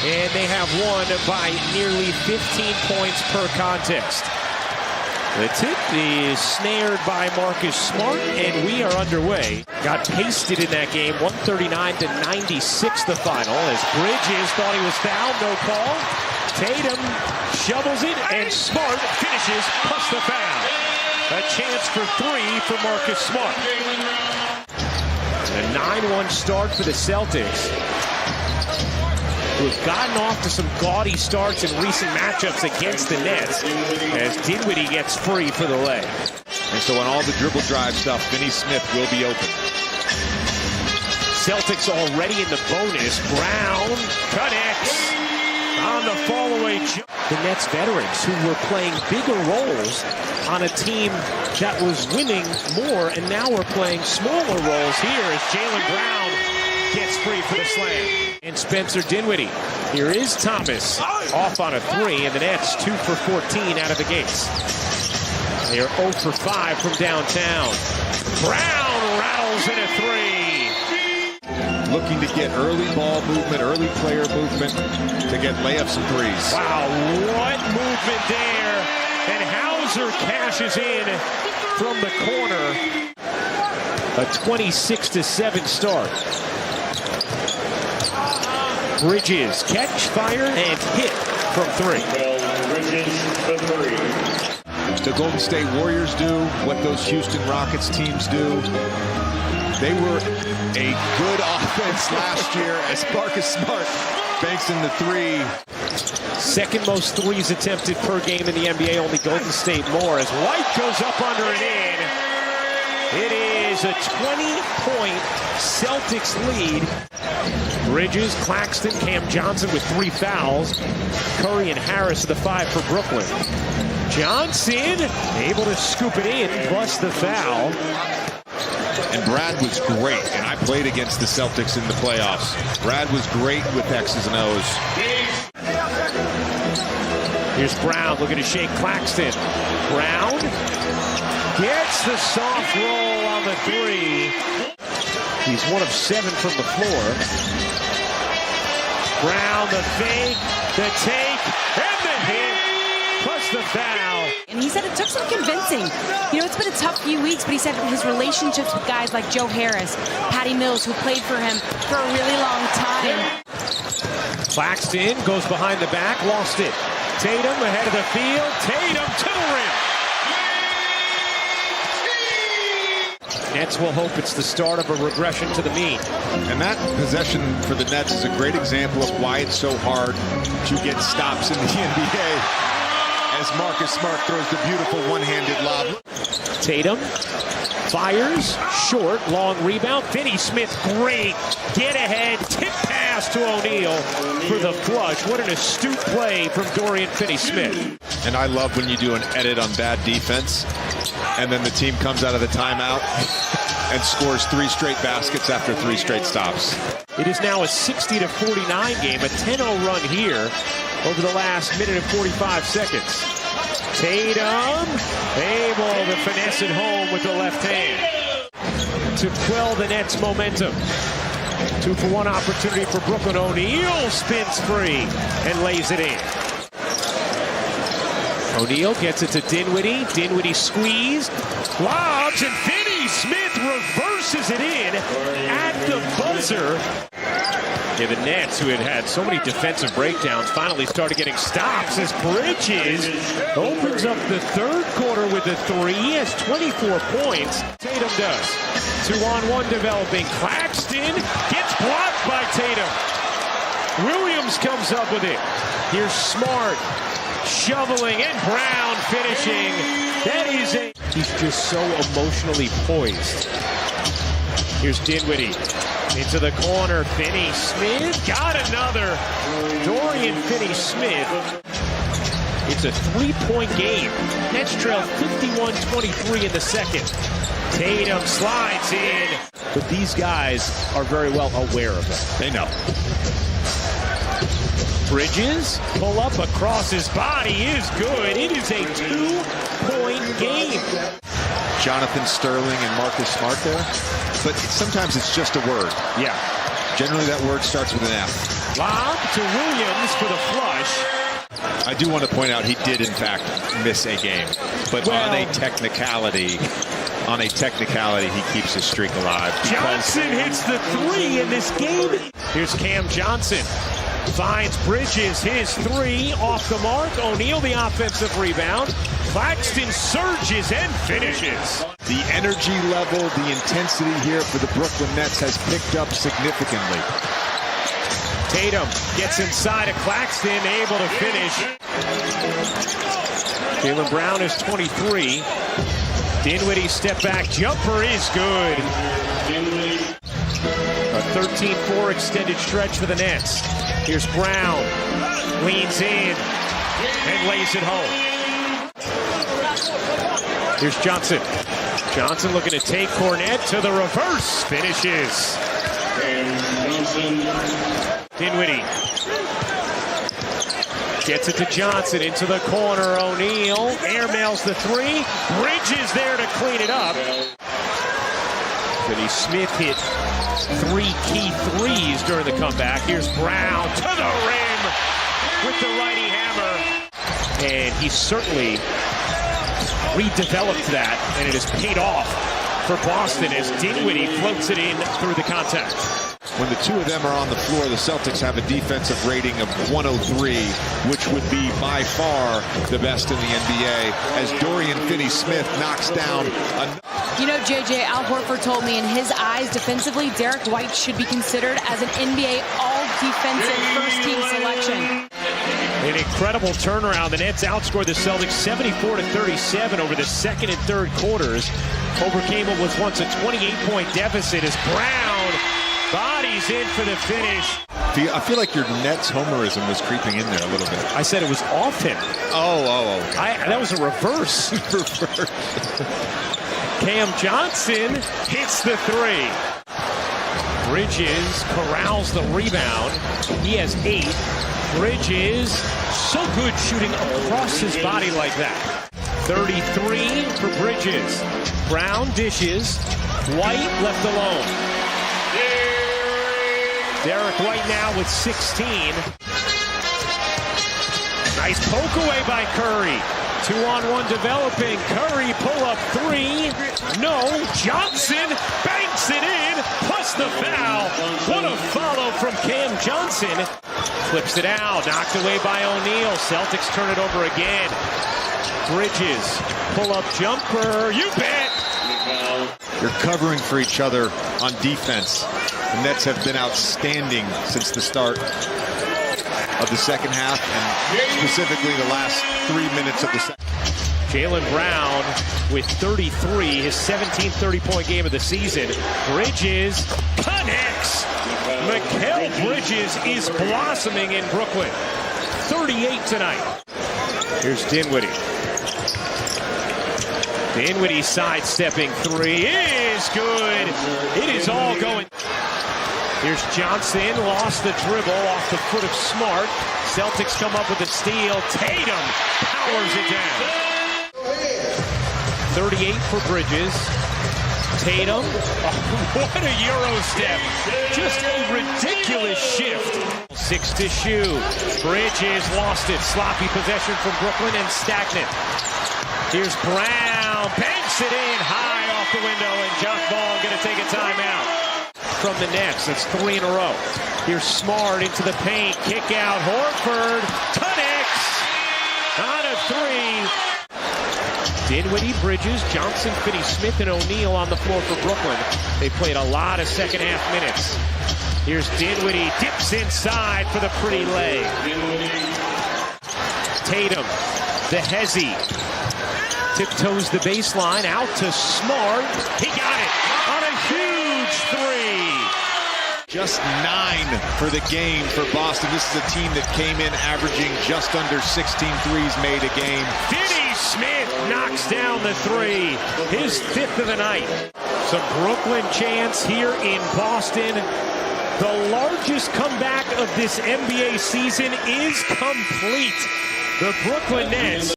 and they have won by nearly 15 points per contest. The tip is snared by Marcus Smart, and we are underway. Got pasted in that game, 139-96 the final, as Bridges thought he was fouled, no call. Tatum shovels it, and Smart finishes plus the foul. A chance for three for Marcus Smart. A 9-1 start for the Celtics, who have gotten off to some gaudy starts in recent matchups against the Nets, as Dinwiddie gets free for the leg. And so on all the dribble drive stuff, Finney Smith will be open. Celtics already in the bonus. Brown connects on the fall-away jump. The Nets veterans who were playing bigger roles on a team that was winning more, and now we're playing smaller roles here as Jaylen Brown gets free for the slam. And Spencer Dinwiddie. Here is Thomas off on a three, and the Nets 2 for 14 out of the gates. They are 0 for 5 from downtown. Brown rattles in a three. Looking to get early ball movement, early player movement to get layups and threes. Wow, what movement there. And Hauser cashes in from the corner. A 26-7 start. Bridges catch, fire, and hit from three. The Golden State Warriors do what those Houston Rockets teams do. They were a good offense last year as Marcus Smart banks in the three. Second most threes attempted per game in the NBA, only Golden State more, as White goes up under and in. It is a 20-point Celtics lead. Bridges, Claxton, Cam Johnson with 3 fouls. Curry and Harris are the 5 for Brooklyn. Johnson able to scoop it in, plus the foul. And Brad was great, and I played against the Celtics in the playoffs. Brad was great with X's and O's. Here's Brown looking to shake Claxton. Brown gets the soft roll on the three. He's 1 of 7 from the floor. Brown, the fake, the take, and the hit, plus the foul. And he said it took some convincing. You know, it's been a tough few weeks, but he said his relationships with guys like Joe Harris, Patty Mills, who played for him for a really long time. Claxton goes behind the back, lost it. Tatum ahead of the field, Tatum to the rim. Nets will hope it's the start of a regression to the mean. And that possession for the Nets is a great example of why it's so hard to get stops in the NBA. As Marcus Smart throws the beautiful one-handed lob. Tatum fires, short, long rebound. Finney Smith, great. Get ahead, tip pass to O'Neal for the flush. What an astute play from Dorian Finney-Smith. And I love when you do an edit on bad defense, and then the team comes out of the timeout and scores 3 straight baskets after 3 straight stops. It is now a 60-49 game, a 10-0 run here over the last minute and 45 seconds. Tatum able to finesse it home with the left hand to quell the Nets' momentum. 2-for-1 opportunity for Brooklyn. O'Neal spins free and lays it in. O'Neal gets it to Dinwiddie. Dinwiddie squeeze, lobs, and Finney-Smith reverses it in at the buzzer. Yeah, the Nets, who had had so many defensive breakdowns, finally started getting stops as Bridges opens up the third quarter with a 3. He has 24 points. Tatum does. 2-on-1 developing. Claxton gets blocked by Tatum. Williams comes up with it. Here's Smart shoveling, and Brown finishing. That is a... He's just so emotionally poised. Here's Dinwiddie into the corner. Finney-Smith got another. Dorian Finney-Smith. It's a 3-point game. Nets trail 51-23 in the second. Tatum slides in. But these guys are very well aware of it. They know. Bridges, pull up across his body is good. It is a 2-point game. Jonathan Sterling and Marcus Smart there. But sometimes it's just a word. Yeah. Generally that word starts with an F. Lob to Williams for the flush. I do want to point out he did, in fact, miss a game. But on a technicality, he keeps his streak alive. Johnson hits the three in this game. Here's Cam Johnson. Finds Bridges, his three off the mark. O'Neal the offensive rebound. Claxton surges and finishes. The energy level, the intensity here for the Brooklyn Nets has picked up significantly. Tatum gets inside of Claxton, able to finish. Jaylen Brown is 23. Dinwiddie's step back jumper is good. A 13-4 extended stretch for the Nets. Here's Brown, leans in and lays it home. Here's Johnson. Johnson looking to take Cornette to the reverse, finishes. Dinwiddie gets it to Johnson into the corner. O'Neal airmails the three. Bridges there to clean it up. Finney Smith hit 3 key threes during the comeback. Here's Brown to the rim with the righty hammer. And he certainly redeveloped that, and it has paid off for Boston as Dinwiddie floats it in through the contact. When the two of them are on the floor, the Celtics have a defensive rating of 103, which would be by far the best in the NBA, as Dorian Finney-Smith knocks down a... You know, JJ, Al Horford told me in his eyes defensively, Derek White should be considered as an NBA all-defensive first-team selection. An incredible turnaround. The Nets outscored the Celtics 74-37 over the second and third quarters. Overcame what was once a 28-point deficit as Brown bodies in for the finish. I feel like your Nets homerism was creeping in there a little bit. I said it was off him. Oh. That was a reverse. Cam Johnson hits the three. Bridges corrals the rebound. He has 8. Bridges, so good shooting across his body like that. 33 for Bridges. Brown dishes. White left alone. Derek White now with 16. Nice poke away by Curry. 2-on-1 developing. Curry pull up 3. No. Johnson banks it in. Plus the foul. What a follow from Cam Johnson. Flips it out. Knocked away by O'Neal. Celtics turn it over again. Bridges. Pull up jumper. You bet. You're covering for each other on defense. The Nets have been outstanding since the start of the second half, and specifically the last 3 minutes of the second. Jaylen Brown with 33, his 17th 30-point game of the season. Bridges connects. Mikal Bridges is blossoming in Brooklyn. 38 tonight. Here's Dinwiddie. Dinwiddie sidestepping 3 is good. It is all going. Here's Johnson, lost the dribble off the foot of Smart. Celtics come up with a steal. Tatum powers it down. 38 for Bridges. Tatum, what a Euro step. Just a ridiculous shift. 6 to shoot. Bridges lost it. Sloppy possession from Brooklyn and stagnant. Here's Brown, banks it in high off the window, and Jock Ball going to take a timeout. From the Nets, that's 3 in a row. Here's Smart into the paint, kick out, Horford, connects on a 3. Dinwiddie, Bridges, Johnson, Finney-Smith, and O'Neal on the floor for Brooklyn. They played a lot of second half minutes. Here's Dinwiddie, dips inside for the pretty leg. Tatum, the hezzy, tiptoes the baseline, out to Smart. He got it on a huge 3. Just 9 for the game for Boston. This is a team that came in averaging just under 16 threes made a game. Finney-Smith knocks down the 3, his 5th of the night. Some Brooklyn chants here in Boston. The largest comeback of this NBA season is complete. The Brooklyn Nets